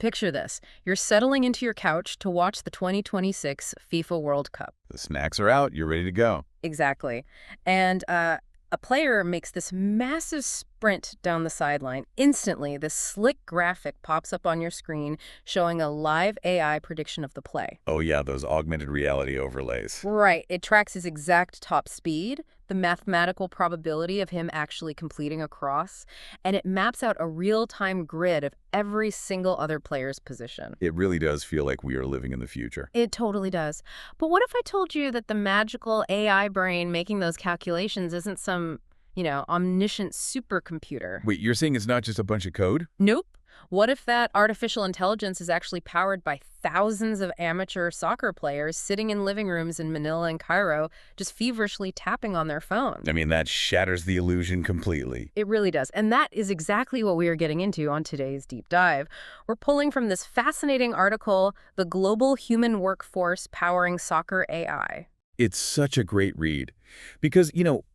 Picture this. You're settling into your couch to watch the 2026 FIFA World Cup. The snacks are out. You're ready to go. Exactly. And a player makes this massive sprint down the sideline. Instantly, this slick graphic pops up on your screen showing a live AI prediction of the play. Oh, yeah, those augmented reality overlays. Right. It tracks his exact top speed, the mathematical probability of him actually completing a cross, and it maps out a real-time grid of every single other player's position. It really does feel like we are living in the future. It totally does. But what if I told you that the magical AI brain making those calculations isn't some, omniscient supercomputer? Wait, you're saying it's not just a bunch of code? Nope. What if that artificial intelligence is actually powered by thousands of amateur soccer players sitting in living rooms in Manila and Cairo, just feverishly tapping on their phones? I mean, that shatters the illusion completely. It really does. And that is exactly what we are getting into on today's Deep Dive. We're pulling from this fascinating article, The Global Human Workforce Powering Soccer AI. It's such a great read because,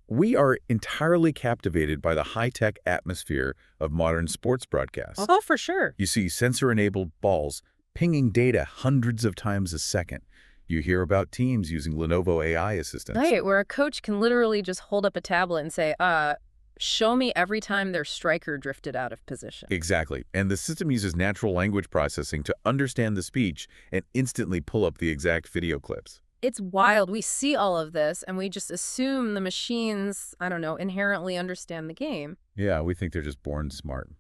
we are entirely captivated by the high-tech atmosphere of modern sports broadcasts. Oh, for sure. You see sensor-enabled balls pinging data hundreds of times a second. You hear about teams using Lenovo AI assistants. Right, where a coach can literally just hold up a tablet and say, show me every time their striker drifted out of position. Exactly. And the system uses natural language processing to understand the speech and instantly pull up the exact video clips. It's wild. We see all of this, and we just assume the machines, inherently understand the game. Yeah, we think they're just born smart.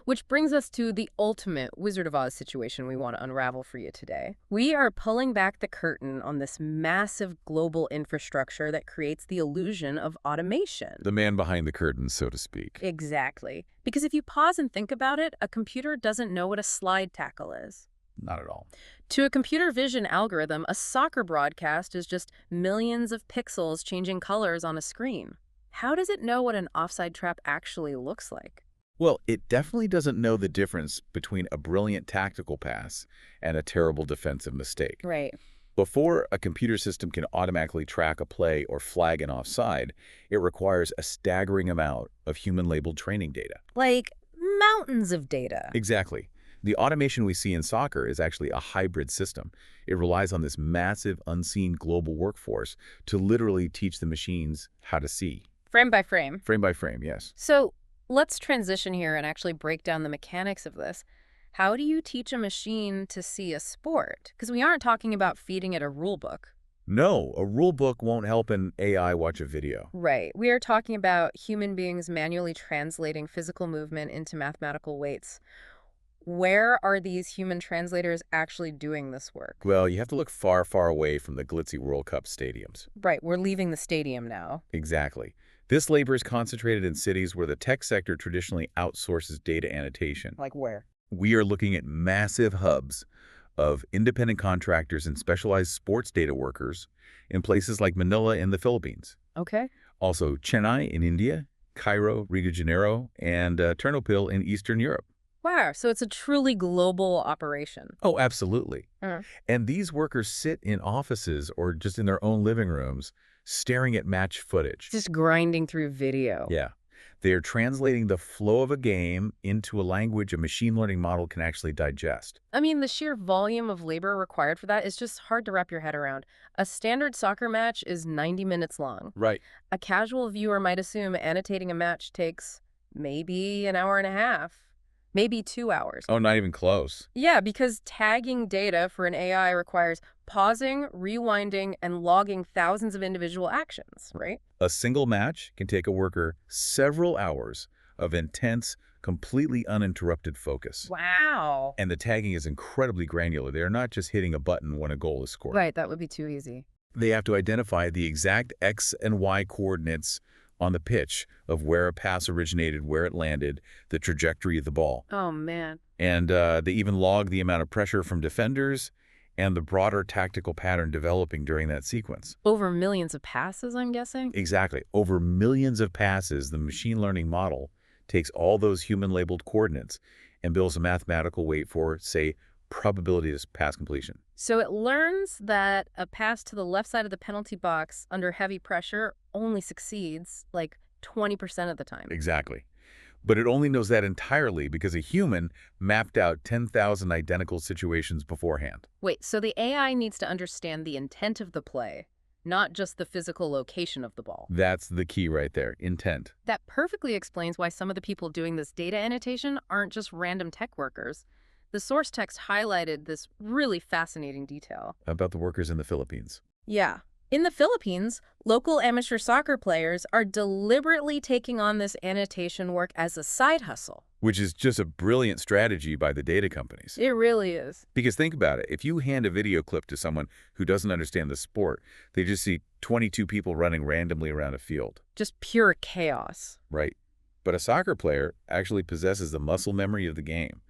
Which brings us to the ultimate Wizard of Oz situation we want to unravel for you today. We are pulling back the curtain on this massive global infrastructure that creates the illusion of automation. The man behind the curtain, so to speak. Exactly. Because if you pause and think about it, a computer doesn't know what a slide tackle is. Not at all. To a computer vision algorithm, a soccer broadcast is just millions of pixels changing colors on a screen. How does it know what an offside trap actually looks like? Well, it definitely doesn't know the difference between a brilliant tactical pass and a terrible defensive mistake. Right. Before a computer system can automatically track a play or flag an offside, it requires a staggering amount of human-labeled training data. Like mountains of data. Exactly. The automation we see in soccer is actually a hybrid system. It relies on this massive, unseen global workforce to literally teach the machines how to see. Frame by frame. Frame by frame, yes. So let's transition here and actually break down the mechanics of this. How do you teach a machine to see a sport? Because we aren't talking about feeding it a rule book. No, a rule book won't help an AI watch a video. Right. We are talking about human beings manually translating physical movement into mathematical weights. Where are these human translators actually doing this work? Well, you have to look far, far away from the glitzy World Cup stadiums. Right, we're leaving the stadium now. Exactly. This labor is concentrated in cities where the tech sector traditionally outsources data annotation. Like where? We are looking at massive hubs of independent contractors and specialized sports data workers in places like Manila in the Philippines. Okay. Also, Chennai in India, Cairo, Rio de Janeiro, and Ternopil in Eastern Europe. Wow, so it's a truly global operation. Oh, absolutely. Uh-huh. And these workers sit in offices or just in their own living rooms staring at match footage. Just grinding through video. Yeah. They are translating the flow of a game into a language a machine learning model can actually digest. I mean, the sheer volume of labor required for that is just hard to wrap your head around. A standard soccer match is 90 minutes long. Right. A casual viewer might assume annotating a match takes maybe an hour and a half. Maybe 2 hours. Oh, not even close. Yeah, because tagging data for an AI requires pausing, rewinding, and logging thousands of individual actions, right? A single match can take a worker several hours of intense, completely uninterrupted focus. Wow. And the tagging is incredibly granular. They're not just hitting a button when a goal is scored. Right, that would be too easy. They have to identify the exact X and Y coordinates on the pitch of where a pass originated, where it landed, the trajectory of the ball. Oh, man. And they even log the amount of pressure from defenders and the broader tactical pattern developing during that sequence. Over millions of passes, I'm guessing? Exactly. Over millions of passes, the machine learning model takes all those human-labeled coordinates and builds a mathematical weight for, say, probability of pass completion. So it learns that a pass to the left side of the penalty box under heavy pressure only succeeds like 20% of the time. Exactly. But it only knows that entirely because a human mapped out 10,000 identical situations beforehand. Wait, so the AI needs to understand the intent of the play, not just the physical location of the ball. That's the key right there, intent. That perfectly explains why some of the people doing this data annotation aren't just random tech workers. The source text highlighted this really fascinating detail. About the workers in the Philippines. Yeah. In the Philippines, local amateur soccer players are deliberately taking on this annotation work as a side hustle. Which is just a brilliant strategy by the data companies. It really is. Because think about it, if you hand a video clip to someone who doesn't understand the sport, they just see 22 people running randomly around a field. Just pure chaos. Right. But a soccer player actually possesses the muscle memory of the game.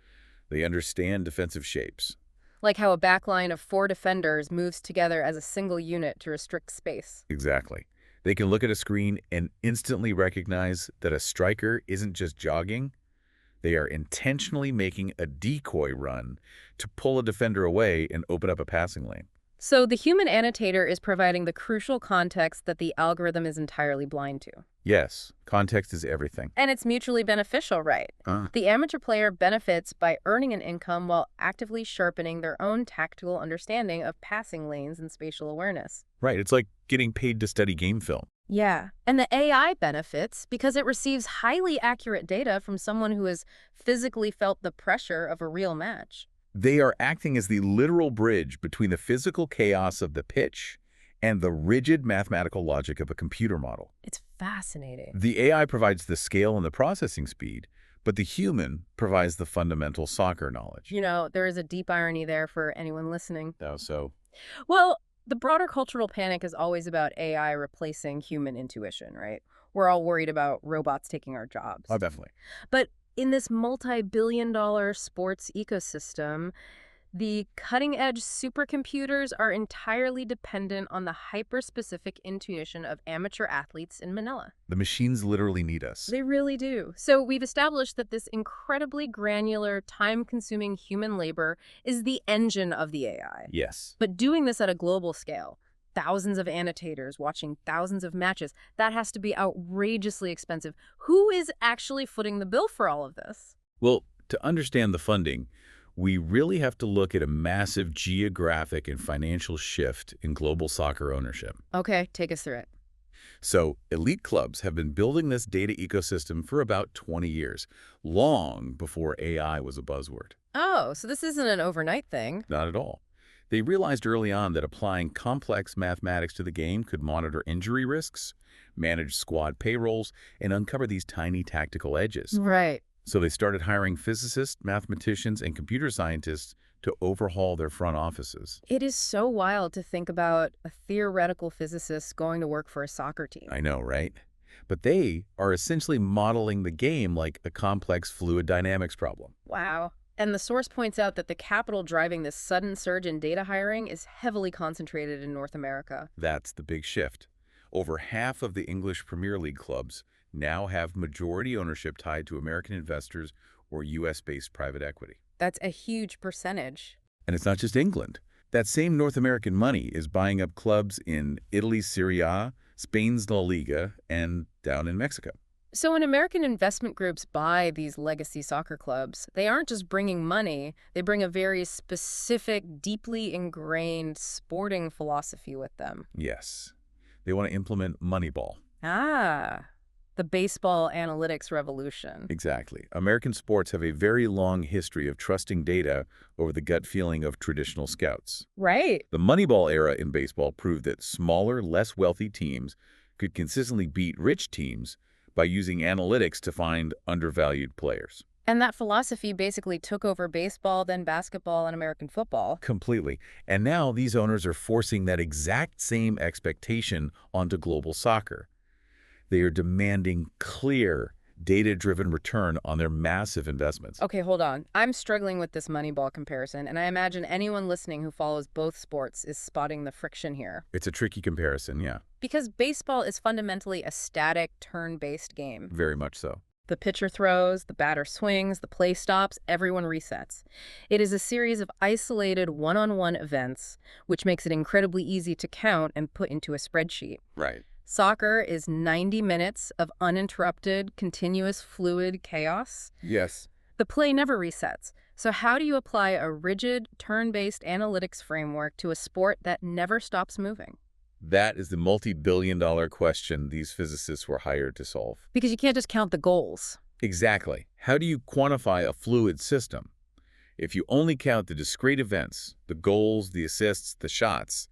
They understand defensive shapes. Like how a backline of 4 defenders moves together as a single unit to restrict space. Exactly. They can look at a screen and instantly recognize that a striker isn't just jogging. They are intentionally making a decoy run to pull a defender away and open up a passing lane. So the human annotator is providing the crucial context that the algorithm is entirely blind to. Yes, context is everything. And it's mutually beneficial, right? The amateur player benefits by earning an income while actively sharpening their own tactical understanding of passing lanes and spatial awareness. Right, it's like getting paid to study game film. Yeah, and the AI benefits because it receives highly accurate data from someone who has physically felt the pressure of a real match. They are acting as the literal bridge between the physical chaos of the pitch and the rigid mathematical logic of a computer model. It's fascinating. The AI provides the scale and the processing speed, but the human provides the fundamental soccer knowledge. You know, there is a deep irony there for anyone listening. How so? Well, the broader cultural panic is always about AI replacing human intuition, right? We're all worried about robots taking our jobs. Oh, definitely. But in this multi-billion-dollar sports ecosystem, the cutting-edge supercomputers are entirely dependent on the hyper-specific intuition of amateur athletes in Manila. The machines literally need us. They really do. So we've established that this incredibly granular, time-consuming human labor is the engine of the AI. Yes. But doing this at a global scale, thousands of annotators watching thousands of matches, that has to be outrageously expensive. Who is actually footing the bill for all of this? Well, to understand the funding, we really have to look at a massive geographic and financial shift in global soccer ownership. Okay, take us through it. So, elite clubs have been building this data ecosystem for about 20 years, long before AI was a buzzword. Oh, so this isn't an overnight thing. Not at all. They realized early on that applying complex mathematics to the game could monitor injury risks, manage squad payrolls, and uncover these tiny tactical edges. Right. So they started hiring physicists, mathematicians, and computer scientists to overhaul their front offices. It is so wild to think about a theoretical physicist going to work for a soccer team. I know, right? But they are essentially modeling the game like a complex fluid dynamics problem. Wow. And the source points out that the capital driving this sudden surge in data hiring is heavily concentrated in North America. That's the big shift. Over half of the English Premier League clubs now have majority ownership tied to American investors or U.S.-based private equity. That's a huge percentage. And it's not just England. That same North American money is buying up clubs in Italy's Serie A, Spain's La Liga, and down in Mexico. So when American investment groups buy these legacy soccer clubs, they aren't just bringing money, they bring a very specific, deeply ingrained sporting philosophy with them. Yes. They want to implement Moneyball. Ah, the baseball analytics revolution. Exactly. American sports have a very long history of trusting data over the gut feeling of traditional scouts. Right. The Moneyball era in baseball proved that smaller, less wealthy teams could consistently beat rich teams by using analytics to find undervalued players. And that philosophy basically took over baseball, then basketball, and American football. Completely. And now these owners are forcing that exact same expectation onto global soccer. They are demanding clear, data-driven return on their massive investments. Okay, hold on. I'm struggling with this Moneyball comparison, and I imagine anyone listening who follows both sports is spotting the friction here. It's a tricky comparison, yeah. Because baseball is fundamentally a static, turn-based game. Very much so. The pitcher throws, the batter swings, the play stops, everyone resets. It is a series of isolated one-on-one events, which makes it incredibly easy to count and put into a spreadsheet. Right. Soccer is 90 minutes of uninterrupted, continuous fluid chaos. Yes. The play never resets. So how do you apply a rigid, turn-based analytics framework to a sport that never stops moving? That is the multi-billion-dollar question these physicists were hired to solve. Because you can't just count the goals. Exactly. How do you quantify a fluid system? If you only count the discrete events, the goals, the assists, the shots,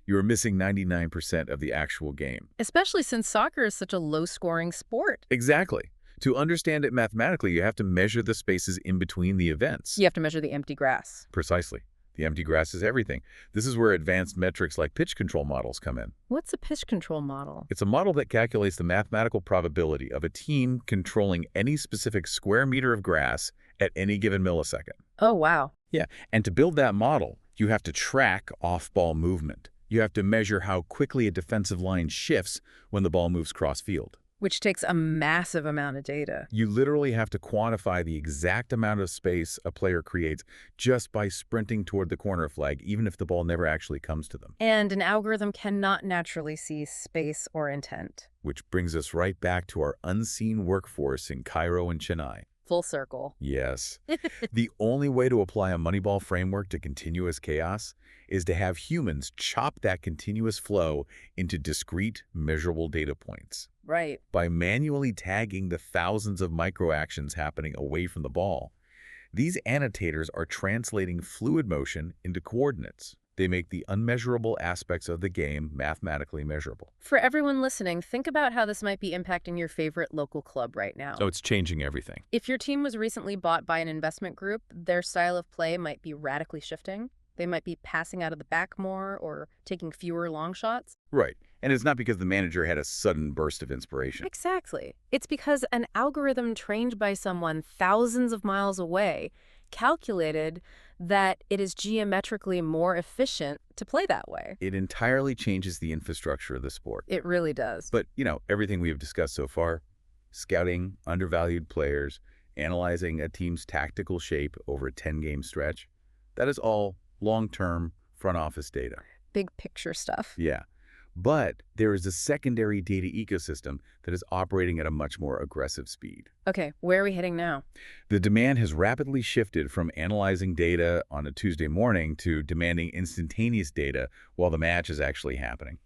you are missing 99% of the actual game. Especially since soccer is such a low-scoring sport. Exactly. To understand it mathematically, you have to measure the spaces in between the events. You have to measure the empty grass. Precisely. The empty grass is everything. This is where advanced metrics like pitch control models come in. What's a pitch control model? It's a model that calculates the mathematical probability of a team controlling any specific square meter of grass at any given millisecond. Oh, wow. Yeah, and to build that model, you have to track off-ball movement. You have to measure how quickly a defensive line shifts when the ball moves cross-field. Which takes a massive amount of data. You literally have to quantify the exact amount of space a player creates just by sprinting toward the corner flag, even if the ball never actually comes to them. And an algorithm cannot naturally see space or intent. Which brings us right back to our unseen workforce in Cairo and Chennai. Full circle. Yes. The only way to apply a Moneyball framework to continuous chaos is to have humans chop that continuous flow into discrete, measurable data points. Right. By manually tagging the thousands of microactions happening away from the ball, these annotators are translating fluid motion into coordinates. They make the unmeasurable aspects of the game mathematically measurable. For everyone listening, think about how this might be impacting your favorite local club right now. So it's changing everything. If your team was recently bought by an investment group, their style of play might be radically shifting. They might be passing out of the back more or taking fewer long shots. Right. And it's not because the manager had a sudden burst of inspiration. Exactly. It's because an algorithm trained by someone thousands of miles away calculated that it is geometrically more efficient to play that way. It entirely changes the infrastructure of the sport. It really does. But, everything we have discussed so far, scouting undervalued players, analyzing a team's tactical shape over a 10-game stretch, that is all long-term front office data. Big picture stuff. Yeah. But there is a secondary data ecosystem that is operating at a much more aggressive speed. Okay, where are we heading now? The demand has rapidly shifted from analyzing data on a Tuesday morning to demanding instantaneous data while the match is actually happening.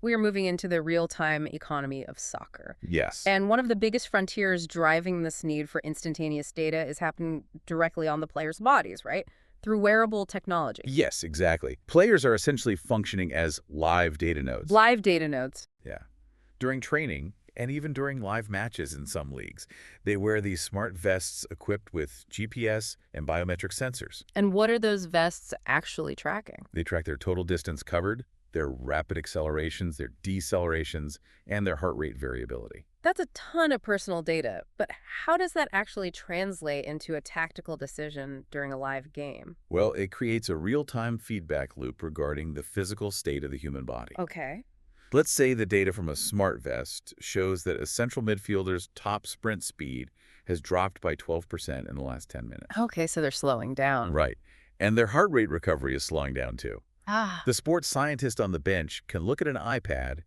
We are moving into the real-time economy of soccer. Yes. And one of the biggest frontiers driving this need for instantaneous data is happening directly on the players' bodies, right? Through wearable technology. Yes, exactly. Players are essentially functioning as live data nodes. Live data nodes. Yeah. During training, and even during live matches in some leagues, they wear these smart vests equipped with GPS and biometric sensors. And what are those vests actually tracking? They track their total distance covered, their rapid accelerations, their decelerations, and their heart rate variability. That's a ton of personal data, but how does that actually translate into a tactical decision during a live game? Well, it creates a real-time feedback loop regarding the physical state of the human body. Okay. Let's say the data from a smart vest shows that a central midfielder's top sprint speed has dropped by 12% in the last 10 minutes. Okay, so they're slowing down. Right. And their heart rate recovery is slowing down too. The sports scientist on the bench can look at an iPad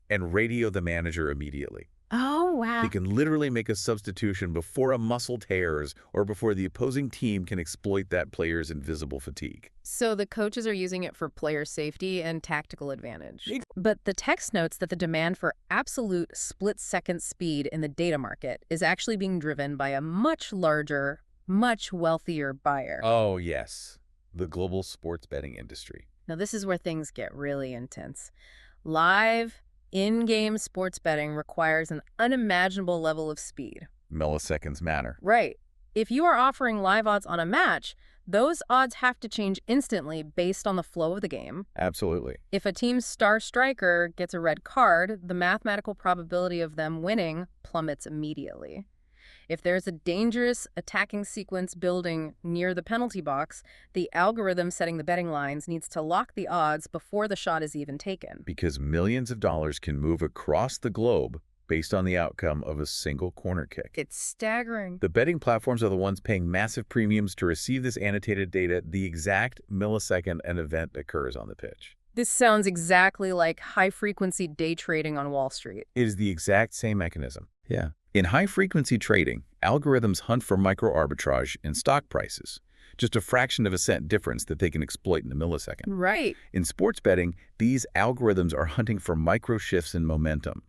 and radio the manager immediately. Oh, wow. He can literally make a substitution before a muscle tears or before the opposing team can exploit that player's invisible fatigue. So the coaches are using it for player safety and tactical advantage. But the text notes that the demand for absolute split-second speed in the data market is actually being driven by a much larger, much wealthier buyer. Oh, yes. The global sports betting industry. Now, this is where things get really intense. Live, in-game sports betting requires an unimaginable level of speed. Milliseconds matter. Right. If you are offering live odds on a match, those odds have to change instantly based on the flow of the game. Absolutely. If a team's star striker gets a red card, the mathematical probability of them winning plummets immediately. If there's a dangerous attacking sequence building near the penalty box, the algorithm setting the betting lines needs to lock the odds before the shot is even taken. Because millions of dollars can move across the globe based on the outcome of a single corner kick. It's staggering. The betting platforms are the ones paying massive premiums to receive this annotated data the exact millisecond an event occurs on the pitch. This sounds exactly like high-frequency day trading on Wall Street. It is the exact same mechanism. Yeah. In high-frequency trading, algorithms hunt for micro-arbitrage in stock prices, just a fraction of a cent difference that they can exploit in a millisecond. Right. In sports betting, these algorithms are hunting for micro-shifts in momentum.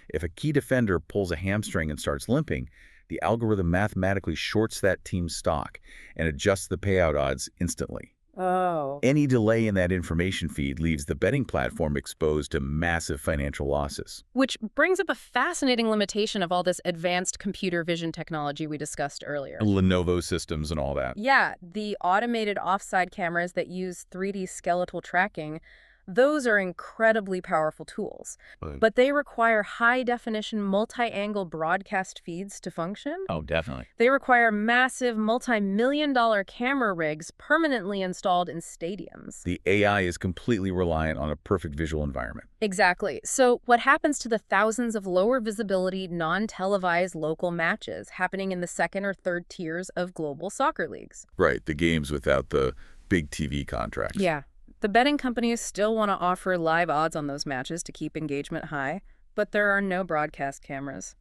If a key defender pulls a hamstring and starts limping, the algorithm mathematically shorts that team's stock and adjusts the payout odds instantly. Oh. Any delay in that information feed leaves the betting platform exposed to massive financial losses. Which brings up a fascinating limitation of all this advanced computer vision technology we discussed earlier. Lenovo systems and all that. Yeah, the automated offside cameras that use 3D skeletal tracking, those are incredibly powerful tools. But they require high-definition multi-angle broadcast feeds to function. Oh, definitely. They require massive multi-million-dollar camera rigs permanently installed in stadiums. The AI is completely reliant on a perfect visual environment. Exactly. So what happens to the thousands of lower visibility, non-televised local matches happening in the second or third tiers of global soccer leagues? Right, the games without the big TV contracts. Yeah. The betting companies still want to offer live odds on those matches to keep engagement high, but there are no broadcast cameras.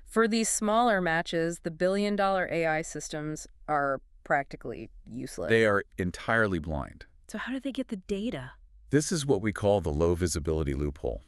For these smaller matches, the billion-dollar AI systems are practically useless. They are entirely blind. So how do they get the data? This is what we call the low visibility loophole.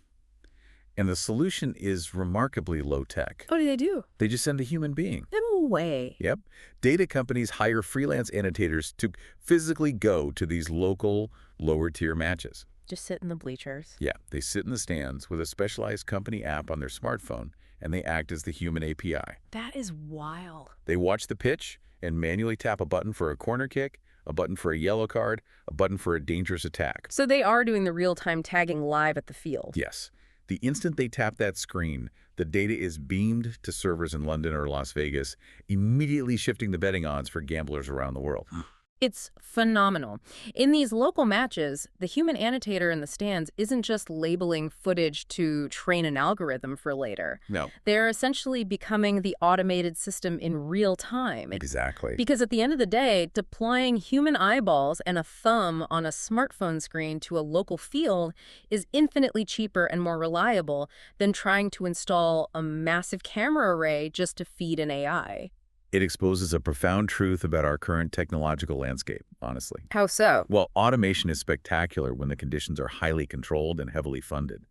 And the solution is remarkably low tech. What do they do? They just send a human being. No way. Yep. Data companies hire freelance annotators to physically go to these local, lower-tier matches. Just sit in the bleachers. Yeah, they sit in the stands with a specialized company app on their smartphone, and they act as the human API. That is wild. They watch the pitch and manually tap a button for a corner kick, a button for a yellow card, a button for a dangerous attack. So they are doing the real-time tagging live at the field. Yes. The instant they tap that screen, the data is beamed to servers in London or Las Vegas, immediately shifting the betting odds for gamblers around the world. It's phenomenal. In these local matches, the human annotator in the stands isn't just labeling footage to train an algorithm for later. No. They're essentially becoming the automated system in real time. Exactly. Because at the end of the day, deploying human eyeballs and a thumb on a smartphone screen to a local field is infinitely cheaper and more reliable than trying to install a massive camera array just to feed an AI. It exposes a profound truth about our current technological landscape, honestly. How so? Well, automation is spectacular when the conditions are highly controlled and heavily funded.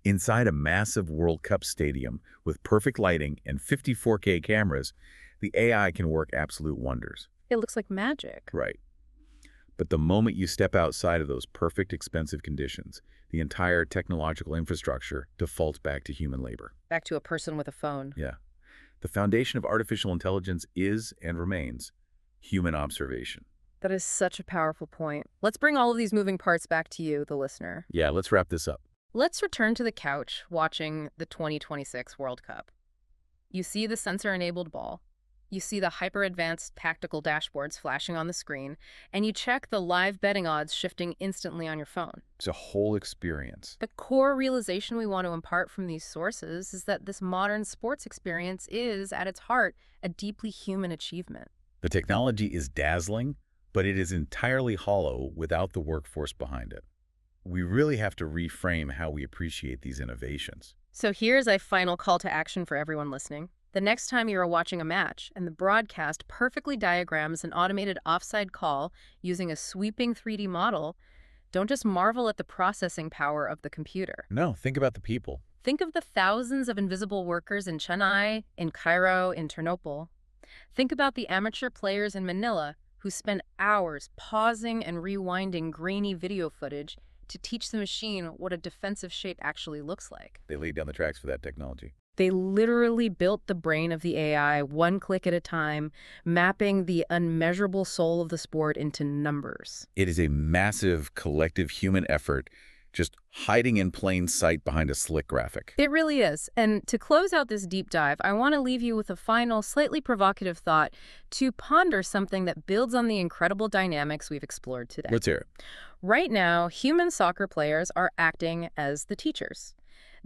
Inside a massive World Cup stadium with perfect lighting and 54K cameras, the AI can work absolute wonders. It looks like magic. Right. But the moment you step outside of those perfect, expensive conditions, the entire technological infrastructure defaults back to human labor. Back to a person with a phone. Yeah. The foundation of artificial intelligence is and remains human observation. That is such a powerful point. Let's bring all of these moving parts back to you, the listener. Yeah, let's wrap this up. Let's return to the couch watching the 2026 World Cup. You see the sensor-enabled ball. You see the hyper-advanced tactical dashboards flashing on the screen, and you check the live betting odds shifting instantly on your phone. It's a whole experience. The core realization we want to impart from these sources is that this modern sports experience is, at its heart, a deeply human achievement. The technology is dazzling, but it is entirely hollow without the workforce behind it. We really have to reframe how we appreciate these innovations. So here's a final call to action for everyone listening. The next time you are watching a match and the broadcast perfectly diagrams an automated offside call using a sweeping 3D model, don't just marvel at the processing power of the computer. No, think about the people. Think of the thousands of invisible workers in Chennai, in Cairo, in Ternopil. Think about the amateur players in Manila who spend hours pausing and rewinding grainy video footage to teach the machine what a defensive shape actually looks like. They laid down the tracks for that technology. They literally built the brain of the AI one click at a time, mapping the unmeasurable soul of the sport into numbers. It is a massive collective human effort just hiding in plain sight behind a slick graphic. It really is. And to close out this deep dive, I want to leave you with a final, slightly provocative thought to ponder something that builds on the incredible dynamics we've explored today. Let's hear it. Right now, human soccer players are acting as the teachers.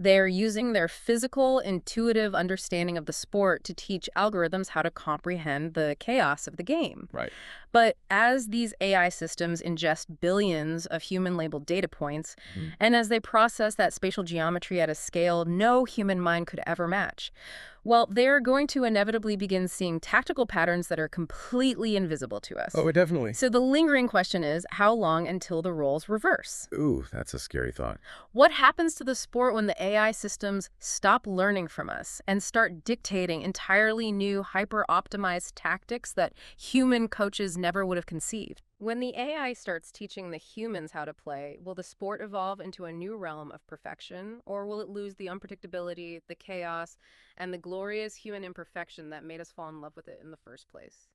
They're using their physical, intuitive understanding of the sport to teach algorithms how to comprehend the chaos of the game. Right. But as these AI systems ingest billions of human-labeled data points, Mhm. and as they process that spatial geometry at a scale no human mind could ever match, well, they're going to inevitably begin seeing tactical patterns that are completely invisible to us. Oh, definitely. So the lingering question is, how long until the roles reverse? Ooh, that's a scary thought. What happens to the sport when the AI systems stop learning from us and start dictating entirely new, hyper-optimized tactics that human coaches never would have conceived? When the AI starts teaching the humans how to play, will the sport evolve into a new realm of perfection, or will it lose the unpredictability, the chaos, and the glorious human imperfection that made us fall in love with it in the first place?